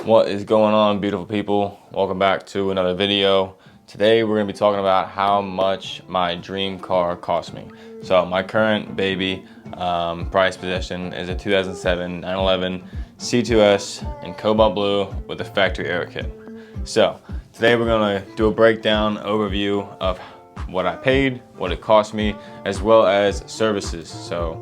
What is going on, beautiful people? Welcome back to another video. Today we're going to be talking about how much my dream car cost me. So my current baby price possession is a 2007 911 C2S in cobalt blue with a factory aero kit. So today we're going to do a breakdown overview of what I paid, what it cost me, as well as services. So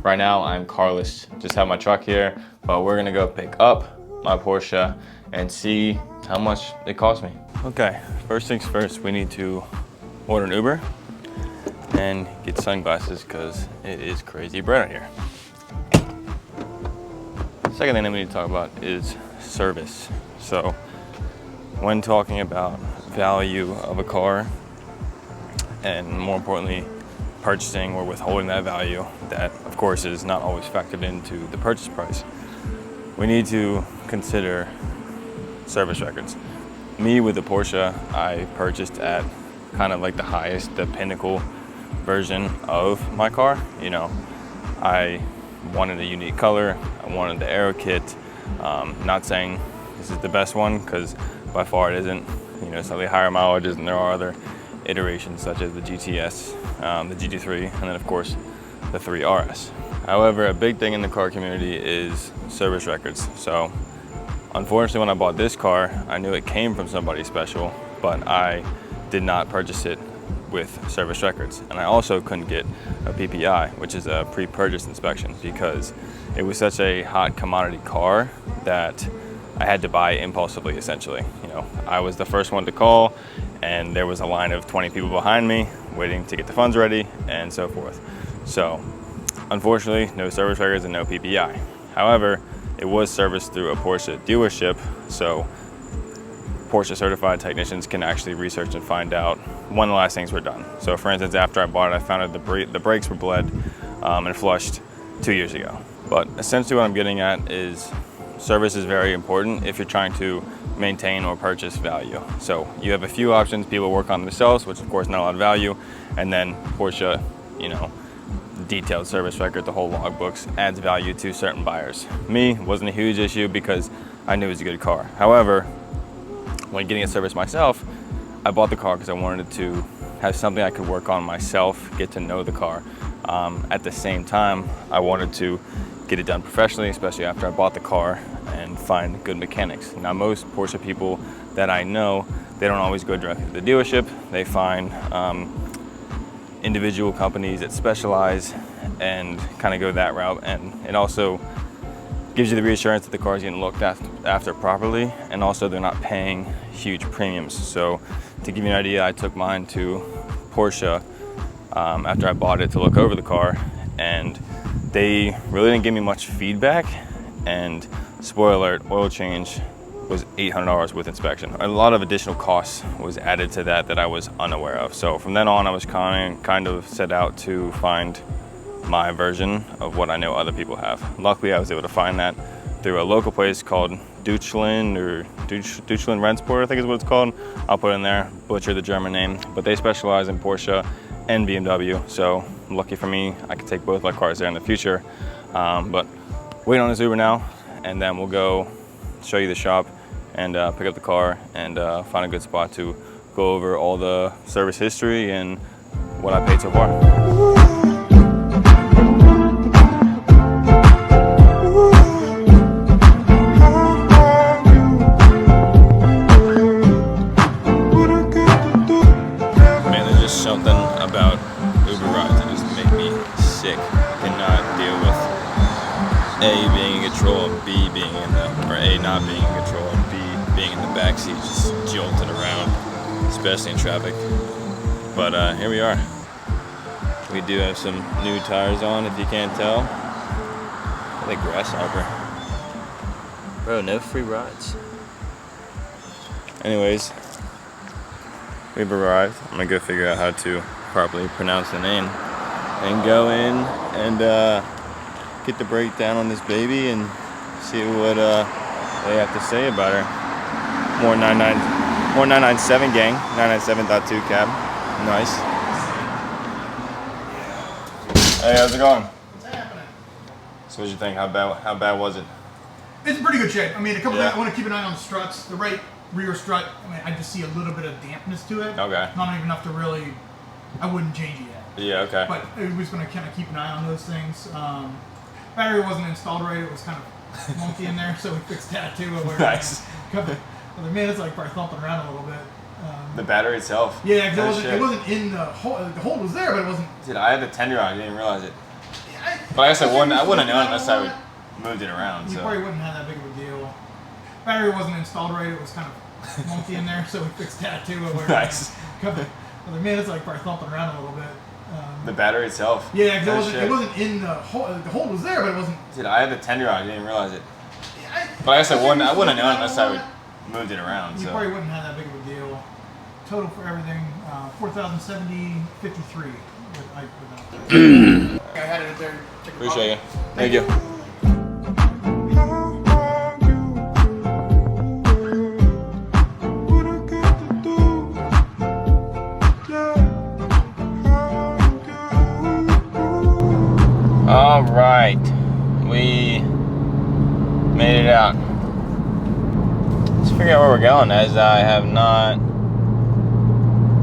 right now I'm carless, just have my truck here, but we're going to go pick up my Porsche and see how much it cost me. Okay, first things first, we need to order an Uber and get sunglasses because it is crazy bright out here. Second thing that we need to talk about is service. So when talking about value of a car, and more importantly, purchasing or withholding that value, that of course is not always factored into the purchase price, we need to consider service records. Me with the Porsche, I purchased at kind of like the highest, the pinnacle version of my car. You know, I wanted a unique color, I wanted the aero kit. Not saying this is the best one, because by far it isn't. You know, slightly higher mileages, and there are other iterations such as the GTS, the GT3, and then of course the 3RS. However, a big thing in the car community is service records. So unfortunately, when I bought this car, I knew it came from somebody special, but I did not purchase it with service records. And I also couldn't get a PPI, which is a pre-purchase inspection, because it was such a hot commodity car that I had to buy impulsively, essentially. You know, I was the first one to call, and there was a line of 20 people behind me waiting to get the funds ready, and so forth. So unfortunately, no service records and no PPI. However, it was serviced through a Porsche dealership, so Porsche certified technicians can actually research and find out when the last things were done. So for instance, after I bought it, I found out the brakes were bled and flushed 2 years ago. But essentially what I'm getting at is service is very important if you're trying to maintain or purchase value. So you have a few options. People work on themselves, which of course not a lot of value, and then Porsche, you know, detailed service record, the whole logbooks, adds value to certain buyers. Me, wasn't a huge issue because I knew it was a good car. However, when getting it serviced myself, I bought the car because I wanted to have something I could work on myself, get to know the car. At the same time, I wanted to get it done professionally, especially after I bought the car, and find good mechanics. Now, most Porsche people that I know, they don't always go directly to the dealership. They find individual companies that specialize and kind of go that route, and it also gives you the reassurance that the car is getting looked after properly, and also they're not paying huge premiums. So to give you an idea, I took mine to Porsche after I bought it to look over the car, and they really didn't give me much feedback, and spoiler alert, oil change was $800 with inspection. A lot of additional costs was added to that I was unaware of. So from then on, I was kind of set out to find my version of what I know other people have. Luckily, I was able to find that through a local place called Deutschland Rennsport, I think is what it's called. I'll put it in there, butcher the German name, but they specialize in Porsche and BMW. So lucky for me, I could take both my cars there in the future. But wait on this Uber now, and then we'll go show you the shop and pick up the car and find a good spot to go over all the service history and what I paid so far. Man, there's just something about Uber rides that just make me sick. I cannot deal with A, being in control, and B, being in the, or A, not being in control, and B, being in the backseat, just jolting around, especially in traffic. But here we are. We do have some new tires on, if you can't tell. I think grasshopper. Bro, no free rides. Anyways, we've arrived. I'm gonna go figure out how to properly pronounce the name and go in and get the breakdown on this baby and see what they have to say about her. More 997 gang, 997.2 cab. Nice. Hey, how's it going? What's happening? So what did you think? How bad was it? It's in pretty good shape. I mean, a couple things, I want to keep an eye on the struts. The right rear strut, I mean, I just see a little bit of dampness to it. Okay. Not even enough to really, I wouldn't change it yet. Yeah, okay. But I was going to kind of keep an eye on those things. Battery wasn't installed right. It was kind of wonky in there, so we fixed that too. Nice. A couple other minutes, like probably thumping around a little bit. The battery itself? Yeah, because it wasn't in the hole. The hole was there, but it wasn't. Dude, I had the tender on. I didn't realize it. But I guess I wouldn't have known unless I moved it around. You probably wouldn't have that big of a deal. Battery wasn't installed right. It was kind of wonky in there, so we fixed that too. Nice. A couple other minutes, like probably thumping around a little bit. The battery itself? Yeah, because it wasn't in the hole. The hole was there, but it wasn't. Dude, I had the tender on. I didn't realize it. But I guess I wouldn't have known unless I moved it around. You probably wouldn't have that big of a deal. Total for everything, 4,070.53. I had it there. Appreciate you. Thank you. All right, we made it out. Let's figure out where we're going, as I have not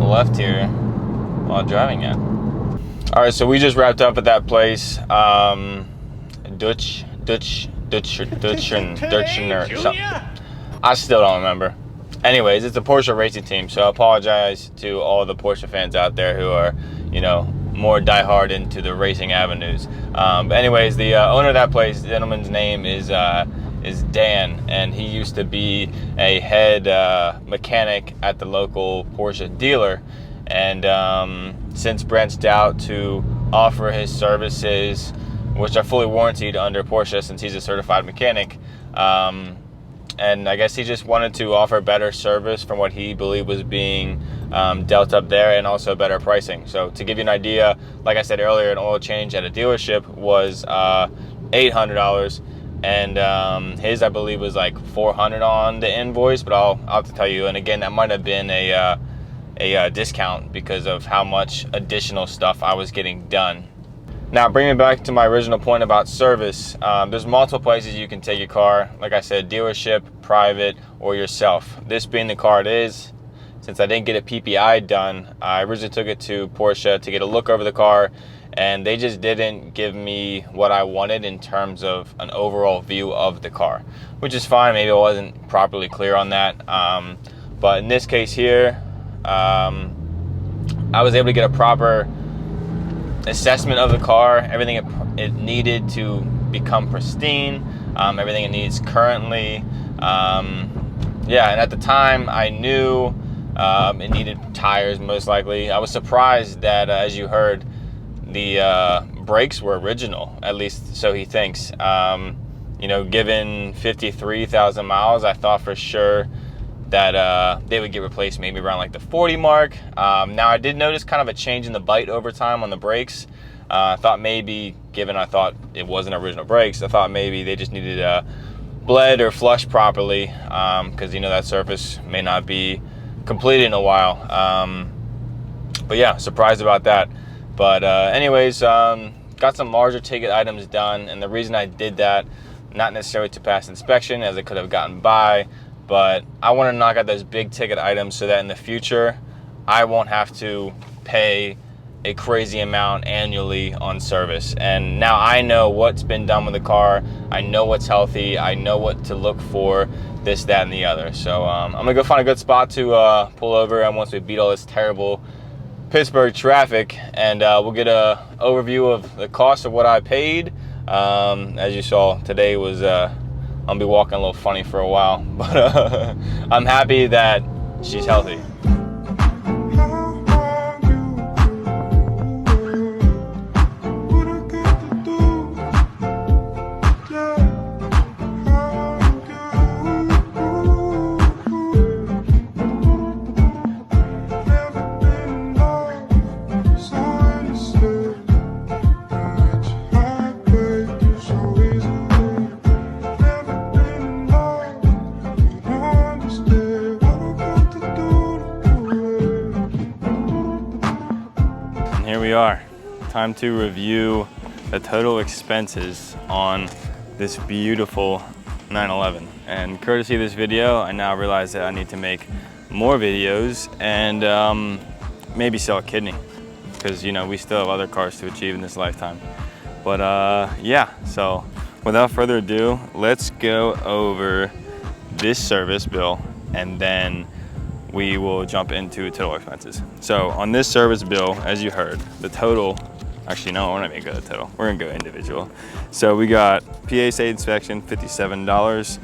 left here while driving yet. All right, so we just wrapped up at that place, Dutch or something. I still don't remember. Anyways, it's a Porsche racing team, so I apologize to all the Porsche fans out there who are, you know, more diehard into the racing avenues. But anyways, the owner of that place, the gentleman's name is Dan, and he used to be a head mechanic at the local Porsche dealer, and since branched out to offer his services, which are fully warranted under Porsche since he's a certified mechanic. And I guess he just wanted to offer better service from what he believed was being dealt up there, and also better pricing. So to give you an idea, like I said earlier, an oil change at a dealership was $800, and his, I believe, was like $400 on the invoice, but I'll have to tell you. And again, that might have been a discount because of how much additional stuff I was getting done. Now, bringing it back to my original point about service, there's multiple places you can take your car. Like I said, dealership, private, or yourself. This being the car it is, since I didn't get a PPI done, I originally took it to Porsche to get a look over the car, and they just didn't give me what I wanted in terms of an overall view of the car, which is fine. Maybe I wasn't properly clear on that. But in this case here, I was able to get a proper assessment of the car, everything it needed to become pristine, everything it needs currently. Yeah, and at the time I knew it needed tires most likely. I was surprised that, as you heard, the brakes were original, at least so he thinks. You know, given 53,000 miles, I thought for sure that they would get replaced maybe around like the 40 mark. Now I did notice kind of a change in the bite over time on the brakes. I thought maybe, given I thought it wasn't original brakes, I thought maybe they just needed bled or flushed properly, because you know that surface may not be completed in a while. But yeah, surprised about that. But anyways, got some larger ticket items done, and the reason I did that, not necessarily to pass inspection, as it could have gotten by, but I want to knock out those big ticket items so that in the future I won't have to pay a crazy amount annually on service. And now I know what's been done with the car, I know what's healthy, I know what to look for, this, that, and the other. So I'm gonna go find a good spot to pull over, and once we beat all this terrible Pittsburgh traffic, and we'll get a overview of the cost of what I paid. As you saw, today was I'll be walking a little funny for a while, but I'm happy that she's healthy. Here we are. Time to review the total expenses on this beautiful 911. And courtesy of this video, I now realize that I need to make more videos and maybe sell a kidney, because you know we still have other cars to achieve in this lifetime. But yeah, so without further ado, let's go over this service bill and then we will jump into total expenses. So on this service bill, as you heard, the total, actually no, we're not even gonna go to total, we're gonna go individual. So we got PSA inspection, $57,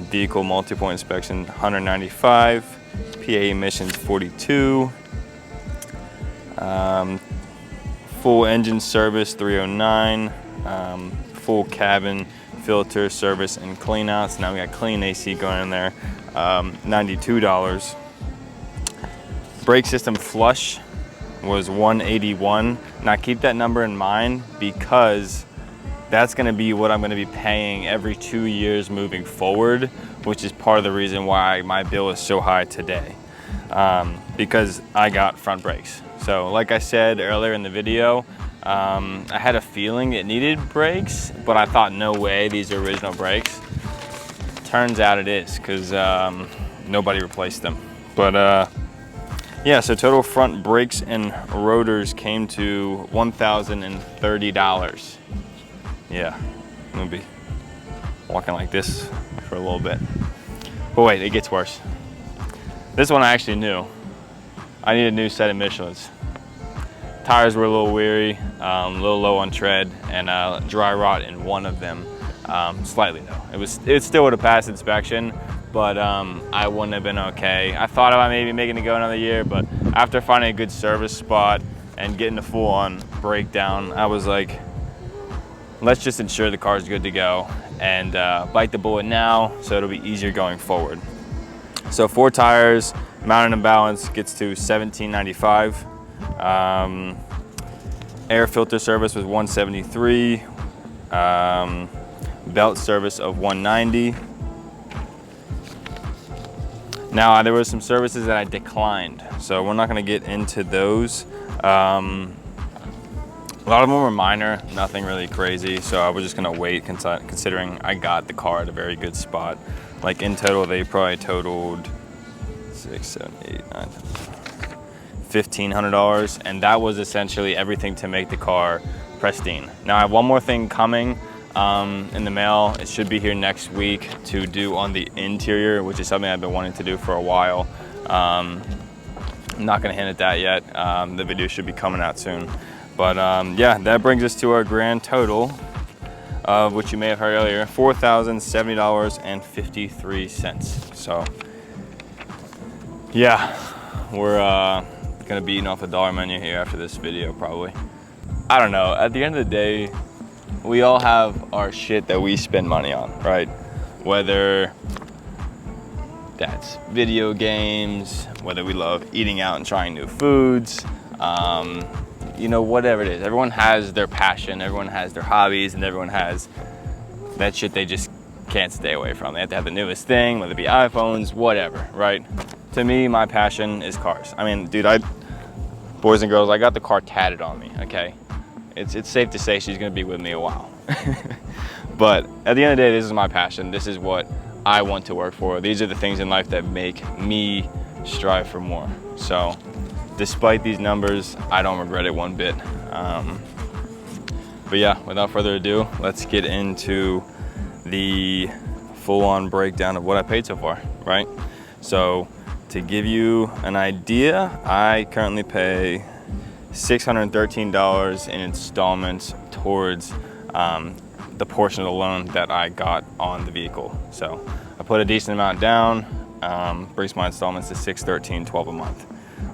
vehicle multi-point inspection, $195, PA emissions, $42, full engine service, $309, full cabin filter service and clean outs. Now we got clean AC going in there, $92. Brake system flush was $181. Now keep that number in mind because that's gonna be what I'm gonna be paying every 2 years moving forward, which is part of the reason why my bill is so high today, because I got front brakes. So like I said earlier in the video, I had a feeling it needed brakes, but I thought no way, these are original brakes. Turns out it is, because nobody replaced them. But yeah, so total front brakes and rotors came to $1,030. Yeah, I'm gonna be walking like this for a little bit. But wait, it gets worse. This one I actually knew. I need a new set of Michelins. Tires were a little weary, a little low on tread, and dry rot in one of them. Slightly though. It still would have passed inspection, but I wouldn't have been okay. I thought about maybe making it go another year, but after finding a good service spot and getting a full-on breakdown, I was like, let's just ensure the car's good to go and bite the bullet now so it'll be easier going forward. So 4 tires, mounted and balance gets to $17.95. Air filter service was $173. Belt service of $190. Now there were some services that I declined, so we're not going to get into those. A lot of them were minor, nothing really crazy, so I was just going to wait considering I got the car at a very good spot. Like in total, they probably totaled $1,500, and that was essentially everything to make the car pristine. Now I have one more thing coming in the mail. It should be here next week to do on the interior, which is something I've been wanting to do for a while. I'm not gonna hint at that yet. The video should be coming out soon. But yeah, that brings us to our grand total, which you may have heard earlier, $4,070.53. So yeah, we're gonna be eating off the dollar menu here after this video probably. I don't know, at the end of the day, we all have our shit that we spend money on, right? Whether that's video games, whether we love eating out and trying new foods, you know, whatever it is. Everyone has their passion, everyone has their hobbies, and everyone has that shit they just can't stay away from. They have to have the newest thing, whether it be iPhones, whatever, right? To me, my passion is cars. I mean, dude, boys and girls, I got the car tatted on me, okay? It's safe to say she's gonna be with me a while. But at the end of the day, this is my passion. This is what I want to work for. These are the things in life that make me strive for more. So despite these numbers, I don't regret it one bit. But yeah, without further ado, let's get into the full-on breakdown of what I paid so far, right? So to give you an idea, I currently pay $613 in installments towards the portion of the loan that I got on the vehicle. So I put a decent amount down, brings my installments to $613, $12 a month.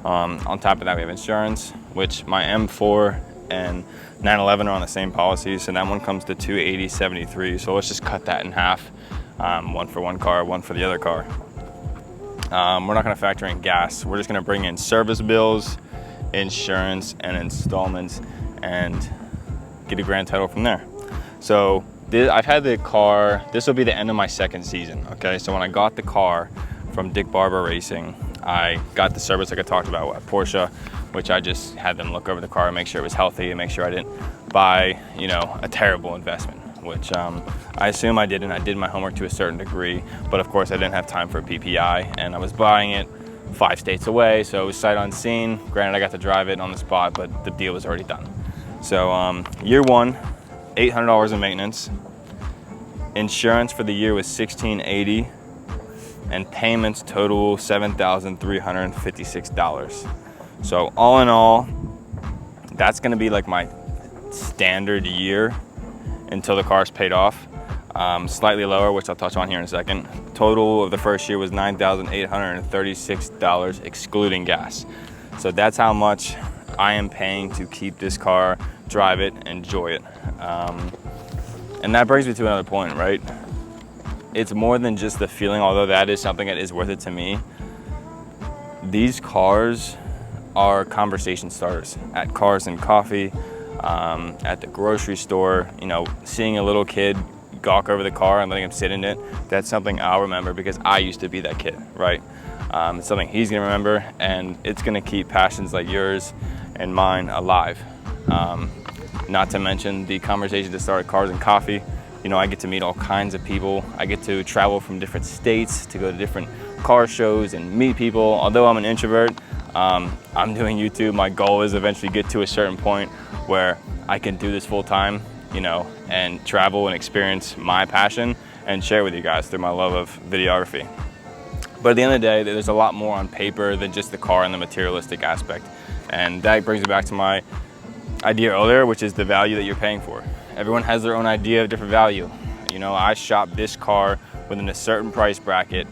On top of that, we have insurance, which my M4 and 911 are on the same policy, so that one comes to $280.73. So let's just cut that in half, one for one car, one for the other car. We're not going to factor in gas. We're just going to bring in service bills, insurance, and installments, and get a grand total from there. So I've had the car, this will be the end of my second season, okay? So when I got the car from Dick Barber Racing, I got the service like I talked about at Porsche, which I just had them look over the car and make sure it was healthy and make sure I didn't buy, you know, a terrible investment. which I assume I did, and I did my homework to a certain degree, but of course I didn't have time for a PPI, and I was buying it 5 states away, so it was sight unseen. Granted, I got to drive it on the spot, but the deal was already done. So year 1, $800 in maintenance. Insurance for the year was $1,680, and payments total $7,356. So all in all, that's gonna be like my standard year until the car's paid off. Slightly lower, which I'll touch on here in a second. Total of the first year was $9,836 excluding gas. So that's how much I am paying to keep this car, drive it, enjoy it. And that brings me to another point, right? It's more than just the feeling, although that is something that is worth it to me. These cars are conversation starters at Cars and Coffee, at the grocery store. You know, seeing a little kid gawk over the car and letting him sit in it, that's something I'll remember because I used to be that kid, right? It's something he's gonna remember, and it's gonna keep passions like yours and mine alive. Not to mention the conversation that started Cars and Coffee. You know, I get to meet all kinds of people. I get to travel from different states to go to different car shows and meet people. Although I'm an introvert, I'm doing YouTube. My goal is eventually get to a certain point where I can do this full time, you know, and travel and experience my passion and share with you guys through my love of videography. But at the end of the day, there's a lot more on paper than just the car and the materialistic aspect. And that brings me back to my idea earlier, which is the value that you're paying for. Everyone has their own idea of different value. You know, I shopped this car within a certain price bracket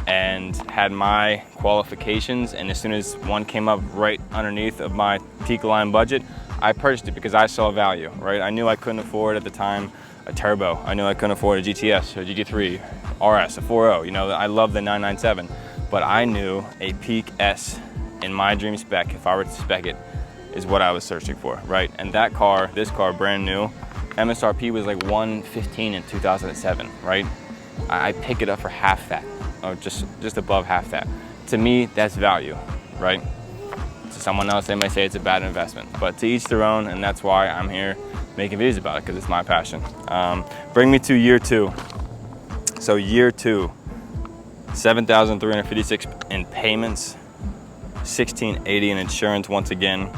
and had my qualifications, and as soon as one came up right underneath of my peak line budget, I purchased it because I saw value, right? I knew I couldn't afford at the time a turbo. I knew I couldn't afford a GTS, or a GT3, RS, a 4.0. You know, I love the 997, but I knew a peak S in my dream spec, if I were to spec it, is what I was searching for, right? And that car, this car, brand new, MSRP was like $115 in 2007, right? I pick it up for half that, or just above half that. To me, that's value, right? To someone else, they may say it's a bad investment, but to each their own, and that's why I'm here making videos about it, because it's my passion. Bring me to year 2. So year 2, $7,356 in payments, $1,680 in insurance once again,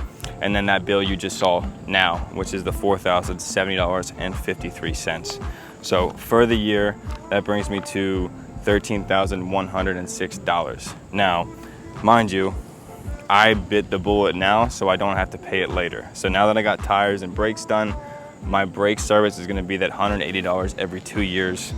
and then that bill you just saw now, which is the $4,070.53. So for the year, that brings me to $13,106. Now, mind you, I bit the bullet now, so I don't have to pay it later. So now that I got tires and brakes done, my brake service is gonna be that $180 every 2 years.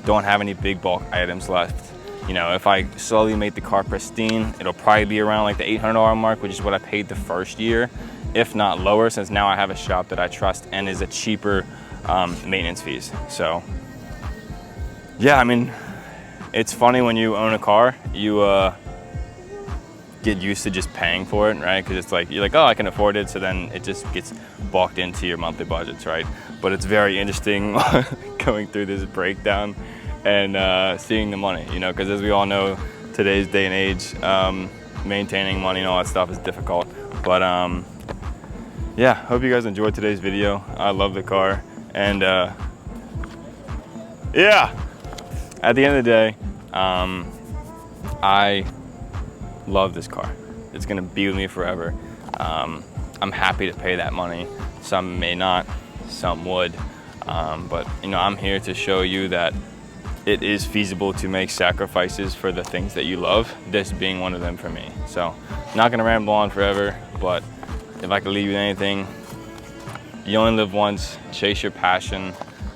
Don't have any big bulk items left. You know, if I slowly make the car pristine, it'll probably be around like the $800 mark, which is what I paid the first year, if not lower, since now I have a shop that I trust and is a cheaper maintenance fees. So yeah, I mean, it's funny when you own a car, you get used to just paying for it, right? Because it's like, you're like, oh, I can afford it, so then it just gets bulked into your monthly budgets, right? But it's very interesting going through this breakdown and seeing the money, you know, because as we all know, today's day and age, maintaining money and all that stuff is difficult. But yeah, hope you guys enjoyed today's video. I love the car, and yeah, at the end of the day, I love this car. It's gonna be with me forever. I'm happy to pay that money. Some may not, some would, but you know, I'm here to show you that it is feasible to make sacrifices for the things that you love, this being one of them for me. So, not gonna ramble on forever, but if I could leave you anything, you only live once, chase your passion,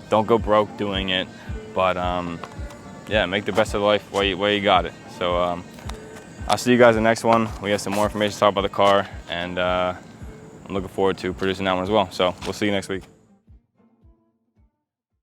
don't go broke doing it, but yeah, make the best of life while you got it. So I'll see you guys in the next one. We have some more information to talk about the car, and I'm looking forward to producing that one as well. So we'll see you next week.